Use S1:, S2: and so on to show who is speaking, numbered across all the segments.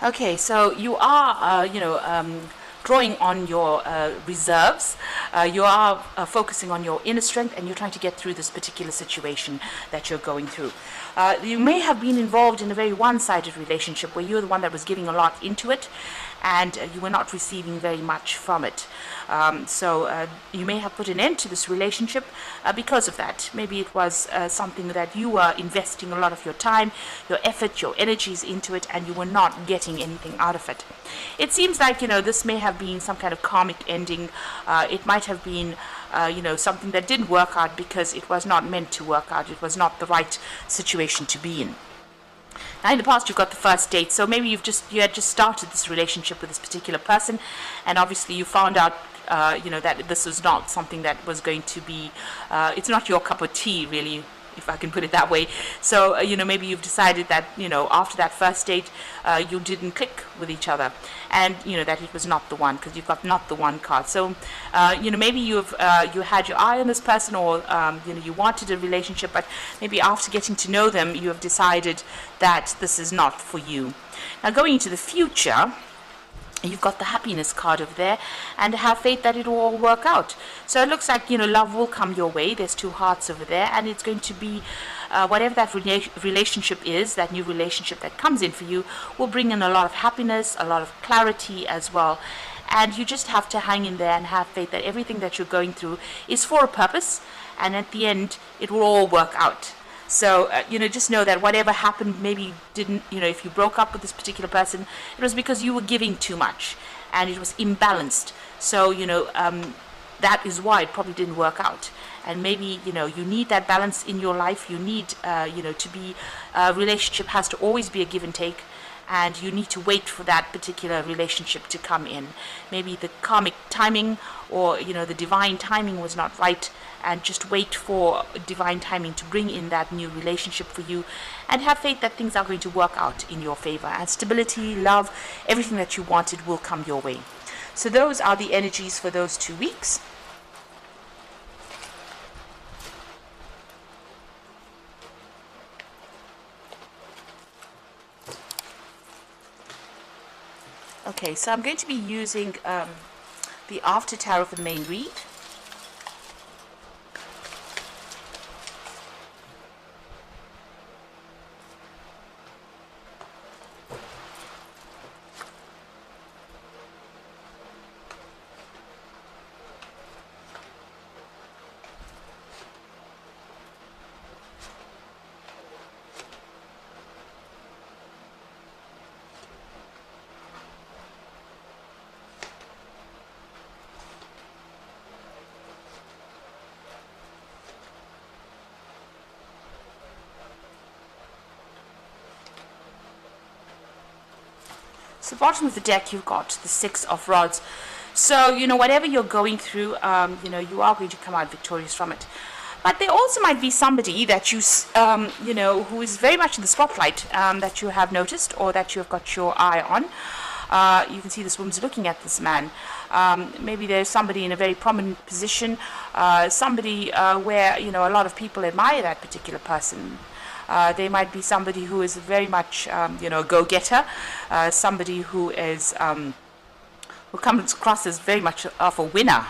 S1: Okay, so you are, drawing on your reserves. You are focusing on your inner strength, and you're trying to get through this particular situation that you're going through. You may have been involved in a very one-sided relationship where you're the one that was giving a lot into it, and you were not receiving very much from it. So you may have put an end to this relationship because of that. Maybe it was something that you were investing a lot of your time, your effort, your energies into it, and you were not getting anything out of it. It seems like, this may have been some kind of karmic ending. It might have been something that didn't work out because it was not meant to work out. It was not the right situation to be in. Now, in the past, you've got the first date, so maybe you had just started this relationship with this particular person, and obviously you found out, that this was not something that was going to be. It's not your cup of tea, really, if I can put it that way. So, maybe you've decided that, after that first date, you didn't click with each other, and, that it was not the one, because you've got not the one card. So, maybe you had your eye on this person, or, you wanted a relationship, but maybe after getting to know them, you have decided that this is not for you. Now, going into the future, you've got the happiness card over there, and have faith that it will all work out. So it looks like, love will come your way. There's two hearts over there, and it's going to be whatever that relationship is, that new relationship that comes in for you, will bring in a lot of happiness, a lot of clarity as well. And you just have to hang in there and have faith that everything that you're going through is for a purpose, and at the end, it will all work out. So, just know that whatever happened, maybe didn't, if you broke up with this particular person, it was because you were giving too much and it was imbalanced. So, that is why it probably didn't work out. And maybe, you need that balance in your life. You need, to be, a relationship has to always be a give and take. And you need to wait for that particular relationship to come in. Maybe the karmic timing, or the divine timing was not right, and just wait for divine timing to bring in that new relationship for you, and have faith that things are going to work out in your favor, and stability, love, everything that you wanted will come your way. So those are the energies for those 2 weeks. Okay, so I'm going to be using the After Tarot for the main read. So bottom of the deck, you've got the Six of Rods. So, whatever you're going through, you are going to come out victorious from it. But there also might be somebody that who is very much in the spotlight, that you have noticed, or that you've got your eye on. You can see this woman's looking at this man. Maybe there's somebody in a very prominent position, somebody where, a lot of people admire that particular person. They might be somebody who is very much, go-getter, somebody who is, who comes across as very much of a winner,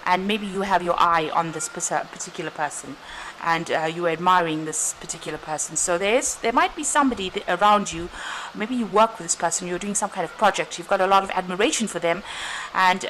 S1: and maybe you have your eye on this particular person, and you're admiring this particular person. So there might be somebody around you. Maybe you work with this person, you're doing some kind of project, you've got a lot of admiration for them, and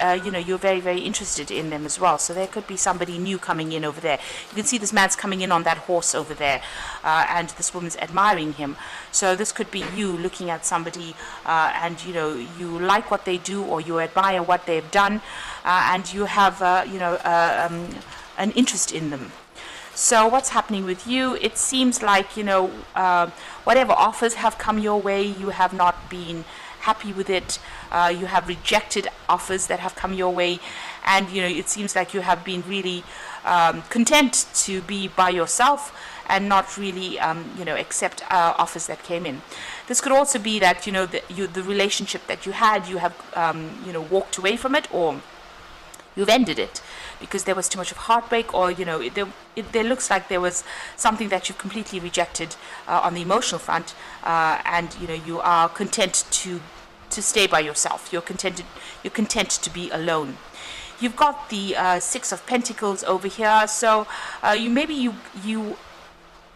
S1: you're very, very interested in them as well. So there could be somebody new coming in over there. You can see this man's coming in on that horse over there, and this woman's admiring him. So this could be you looking at somebody, and you like what they do, or you admire what they've done, and you have an interest in them. So what's happening with you? It seems like, whatever offers have come your way, you have not been happy with it. You have rejected offers that have come your way. And, it seems like you have been really content to be by yourself and not really, accept offers that came in. This could also be that, the relationship that you had, you have, walked away from it, or you've ended it because there was too much of heartbreak, or there looks like there was something that you've completely rejected on the emotional front, and you are content to to stay by yourself. You're content to be alone. You've got the Six of Pentacles over here. So you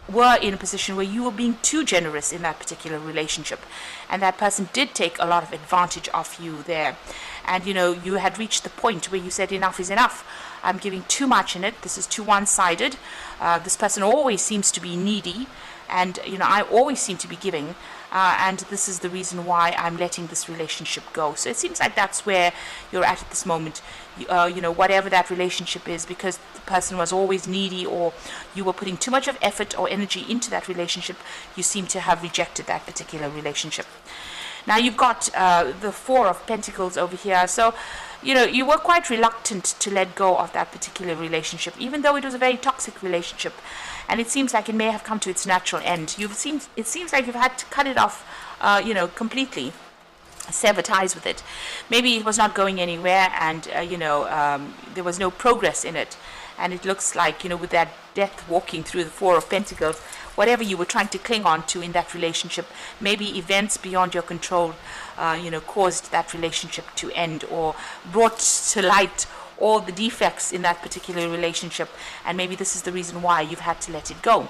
S1: were in a position where you were being too generous in that particular relationship, and that person did take a lot of advantage of you there. And you had reached the point where you said enough is enough. I'm giving too much in it. This is too one-sided. This person always seems to be needy, and I always seem to be giving, and this is the reason why I'm letting this relationship go. So it seems like that's where you're at this moment. Whatever that relationship is, because the person was always needy, or you were putting too much of effort or energy into that relationship, you seem to have rejected that particular relationship. Now you've got the Four of Pentacles over here. So you were quite reluctant to let go of that particular relationship, even though it was a very toxic relationship, and it seems like it may have come to its natural end. It seems like you've had to cut it off, completely, sever ties with it. Maybe it was not going anywhere, and there was no progress in it, and it looks like with that death walking through the Four of Pentacles, whatever you were trying to cling on to in that relationship, maybe events beyond your control caused that relationship to end, or brought to light all the defects in that particular relationship, and maybe this is the reason why you've had to let it go.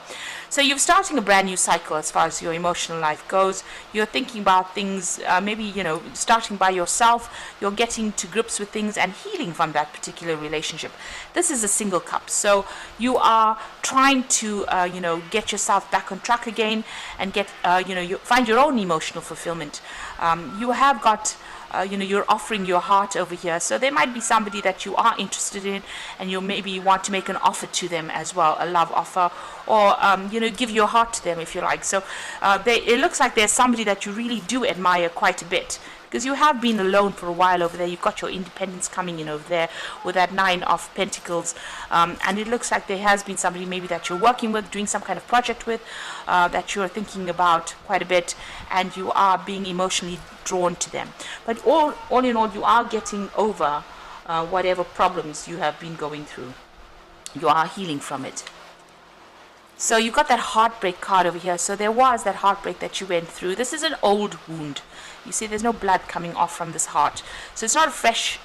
S1: So you're starting a brand new cycle as far as your emotional life goes. You're thinking about things, maybe starting by yourself. You're getting to grips with things and healing from that particular relationship. This is a single cup, so you are trying to get yourself back on track again, and get you find your own emotional fulfillment. You have got you're offering your heart over here, so there might be somebody that you are interested in, and you maybe want to make an offer to them as well, a love offer, or give your heart to them if you like. So it looks like there's somebody that you really do admire quite a bit, because you have been alone for a while over there. You've got your independence coming in over there with that Nine of Pentacles, and it looks like there has been somebody maybe that you're working with, doing some kind of project with, that you're thinking about quite a bit, and you are being emotionally drawn to them. But all in all, you are getting over whatever problems you have been going through. You are healing from it. So you've got that heartbreak card over here. So there was that heartbreak that you went through. This is an old wound. You see, there's no blood coming off from this heart. So it's not a fresh,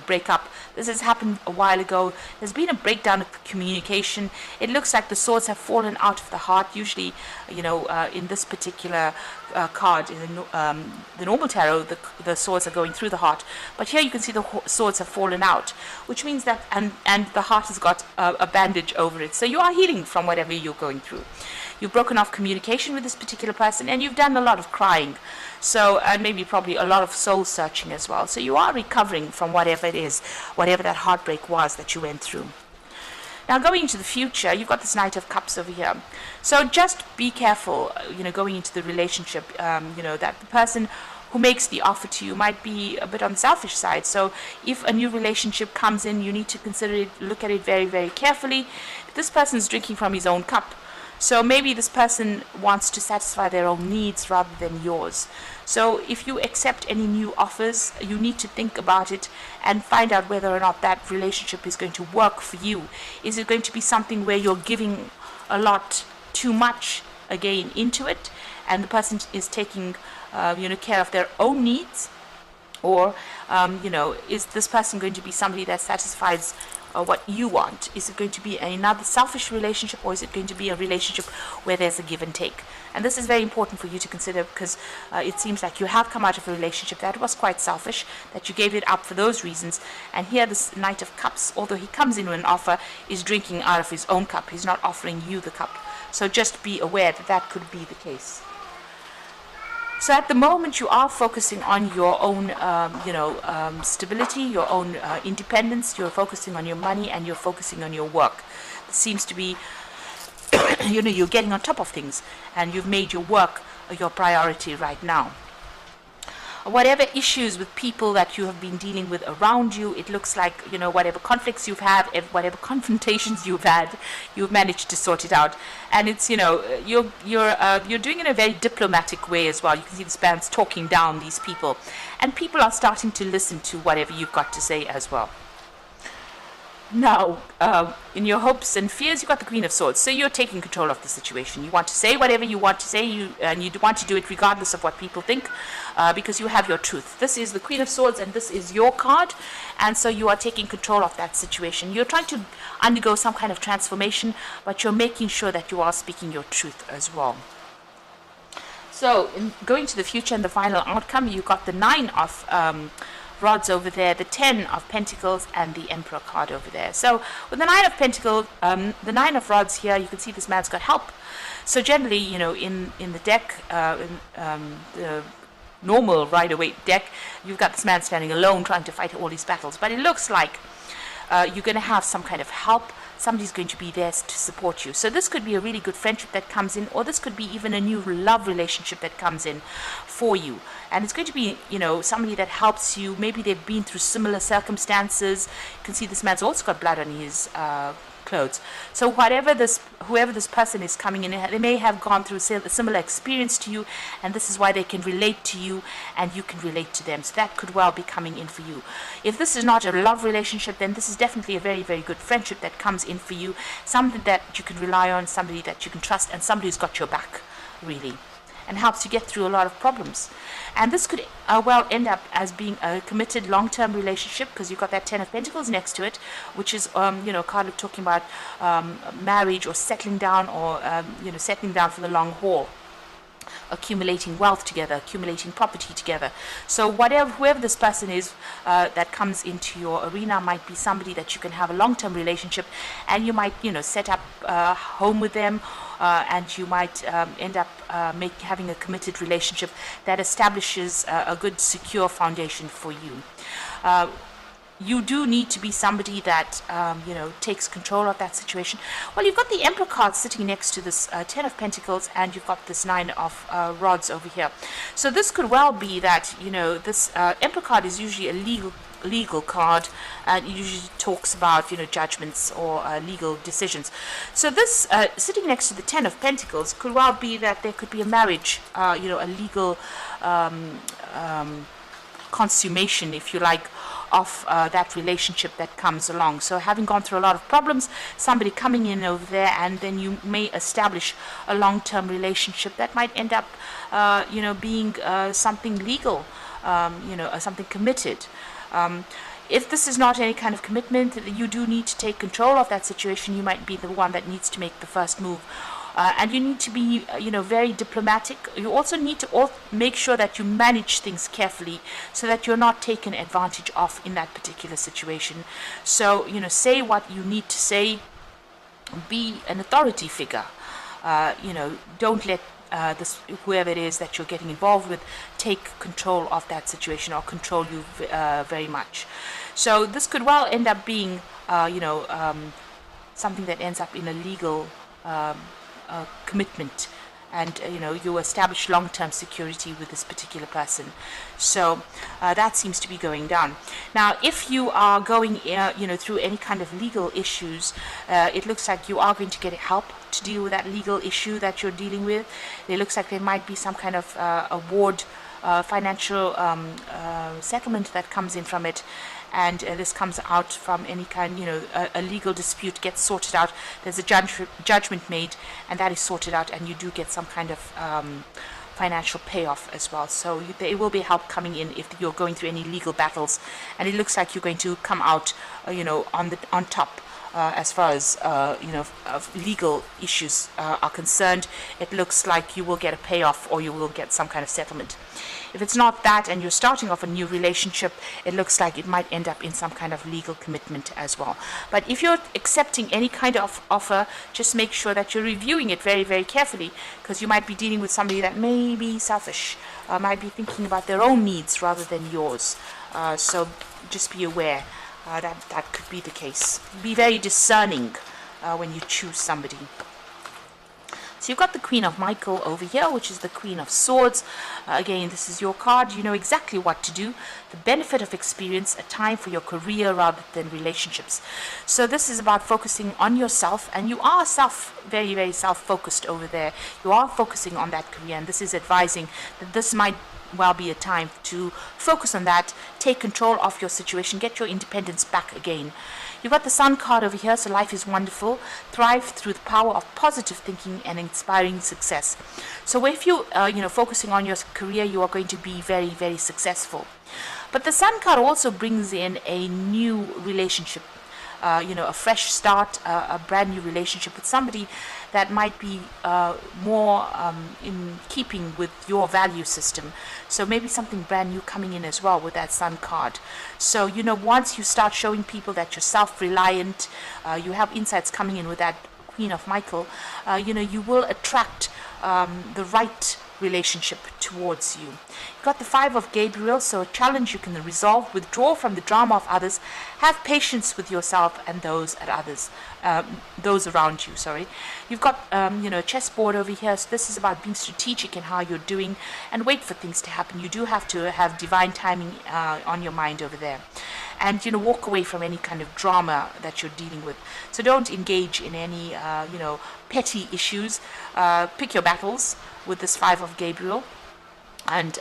S1: breakup. This has happened a while ago. There's been a breakdown of communication. It looks like the swords have fallen out of the heart. Usually, in this particular card, in the normal tarot, the swords are going through the heart. But here you can see the swords have fallen out, which means that, and the heart has got a bandage over it. So you are healing from whatever you're going through. You've broken off communication with this particular person, and you've done a lot of crying. So, and maybe probably a lot of soul searching as well. So you are recovering from whatever it is, whatever that heartbreak was that you went through. Now going into the future, you've got this Knight of Cups over here. So just be careful, going into the relationship, that the person who makes the offer to you might be a bit on the selfish side. So if a new relationship comes in, you need to consider it, look at it very, very carefully. This person is drinking from his own cup. So maybe this person wants to satisfy their own needs rather than yours. So if you accept any new offers, you need to think about it and find out whether or not that relationship is going to work for you. Is it going to be something where you're giving a lot too much again into it, and the person is taking care of their own needs? Or is this person going to be somebody that satisfies what you want? Is it going to be another selfish relationship, or is it going to be a relationship where there's a give and take? And this is very important for you to consider, because it seems like you have come out of a relationship that was quite selfish, that you gave it up for those reasons. And here this Knight of Cups, although he comes in with an offer, is drinking out of his own cup. He's not offering you the cup. So just be aware that that could be the case. So at the moment, you are focusing on your own, stability, your own independence. You're focusing on your money, and you're focusing on your work. It seems to be, you're getting on top of things, and you've made your work your priority right now. Whatever issues with people that you have been dealing with around you, it looks like, whatever conflicts you've had, whatever confrontations you've had, you've managed to sort it out. And it's, you're doing it in a very diplomatic way as well. You can see the spans talking down these people, and people are starting to listen to whatever you've got to say as well. Now, in your hopes and fears, you've got the Queen of Swords. So you're taking control of the situation. You want to say whatever you want to say, and you want to do it regardless of what people think, because you have your truth. This is the Queen of Swords, and this is your card, and so you are taking control of that situation. You're trying to undergo some kind of transformation, but you're making sure that you are speaking your truth as well. So, in going to the future and the final outcome, you got the 9 of rods over there, the 10 of pentacles, and the Emperor card over there. So with the 9 of pentacles, the 9 of rods here, you can see this man's got help. So generally, you know, in the deck, the normal Rider-Waite deck, you've got this man standing alone trying to fight all these battles. But it looks like you're going to have some kind of help. Somebody's going to be there to support you. So this could be a really good friendship that comes in, or this could be even a new love relationship that comes in for you. And it's going to be, you know, somebody that helps you. Maybe they've been through similar circumstances. You can see this man's also got blood on his clothes. So whoever this person is coming in, they may have gone through a similar experience to you, and this is why they can relate to you, and you can relate to them. So that could well be coming in for you. If this is not a love relationship, then this is definitely a very, very good friendship that comes in for you. Something that you can rely on, somebody that you can trust, and somebody who's got your back, really, and helps you get through a lot of problems. And this could well end up as being a committed long-term relationship, because you've got that 10 of Pentacles next to it, which is you know, a card of talking about marriage or settling down, or you know, settling down for the long haul, accumulating wealth together, accumulating property together. So whoever this person is that comes into your arena might be somebody that you can have a long-term relationship, and you might, you know, set up a home with them, and you might end up having a committed relationship that establishes a good, secure foundation for you. You do need to be somebody that, you know, takes control of that situation. Well, you've got the Emperor card sitting next to this 10 of Pentacles, and you've got this 9 of rods over here. So this could well be that, you know, this Emperor card is usually a legal card, and it usually talks about, you know, judgments or legal decisions. So this sitting next to the 10 of Pentacles could well be that there could be a marriage, you know, a legal consummation, if you like, of that relationship that comes along. So having gone through a lot of problems, somebody coming in over there, and then you may establish a long-term relationship that might end up, you know, being something legal, you know, something committed. If this is not any kind of commitment, you do need to take control of that situation. You might be the one that needs to make the first move. And you need to be, you know, very diplomatic. You also need to make sure that you manage things carefully, so that you're not taken advantage of in that particular situation. So, you know, say what you need to say. Be an authority figure. You know, don't let whoever it is that you're getting involved with take control of that situation, or control you very much. So this could well end up being, you know, something that ends up in a legal commitment, and you know, you establish long-term security with this particular person. So that seems to be going down. Now, if you are going you know, through any kind of legal issues, it looks like you are going to get help to deal with that legal issue that you're dealing with. It looks like there might be some kind of award, financial settlement that comes in from it, and this comes out from any kind, you know, a legal dispute gets sorted out. There's a judgment made, and that is sorted out, and you do get some kind of financial payoff as well. So there will be help coming in if you're going through any legal battles, and it looks like you're going to come out, you know, on top. As far as you know, legal issues are concerned, it looks like you will get a payoff, or you will get some kind of settlement. If it's not that, and you're starting off a new relationship, it looks like it might end up in some kind of legal commitment as well. But if you're accepting any kind of offer, just make sure that you're reviewing it very, very carefully, because you might be dealing with somebody that may be selfish, might be thinking about their own needs rather than yours. So just be aware. That could be the case. Be very discerning when you choose somebody. So you've got the Queen of Michael over here, which is the Queen of Swords. Again, this is your card. You know exactly what to do. The benefit of experience, a time for your career rather than relationships. So this is about focusing on yourself, and you are very, very self-focused over there. You are focusing on that career, and this is advising that this might well be a time to focus on that, take control of your situation, get your independence back again. You've got the Sun card over here, so life is wonderful. Thrive through the power of positive thinking and inspiring success. So if you, focusing on your career, you are going to be very, very successful. But the Sun card also brings in a new relationship, a fresh start, a brand new relationship with somebody that might be more in keeping with your value system. So maybe something brand new coming in as well with that Sun card. So, once you start showing people that you're self-reliant, you have insights coming in with that Queen of Michael, you will attract the right relationship towards you. You've got the Five of Gabriel, so a challenge you can resolve, withdraw from the drama of others, have patience with yourself and those around you. Sorry, you've got a chessboard over here. So this is about being strategic in how you're doing, and wait for things to happen. You do have to have divine timing on your mind over there, and walk away from any kind of drama that you're dealing with. So don't engage in any petty issues. Pick your battles with this Five of Gabriel, and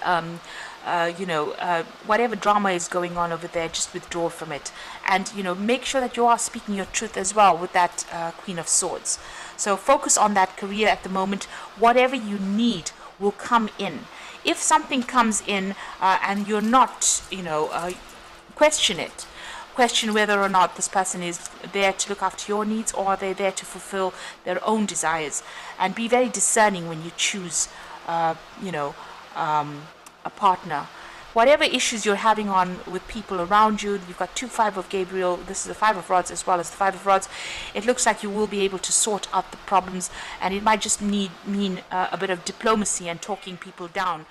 S1: whatever drama is going on over there, just withdraw from it, and make sure that you are speaking your truth as well with that Queen of Swords. So focus on that career at the moment. Whatever you need will come in. If something comes in and you're not, question it. Question whether or not this person is there to look after your needs, or are they there to fulfill their own desires. And be very discerning when you choose, a partner. Whatever issues you're having on with people around you, you've got two Five of Gabriel. This is the Five of Rods as well as the Five of Rods. It looks like you will be able to sort out the problems, and it might just mean a bit of diplomacy and talking people down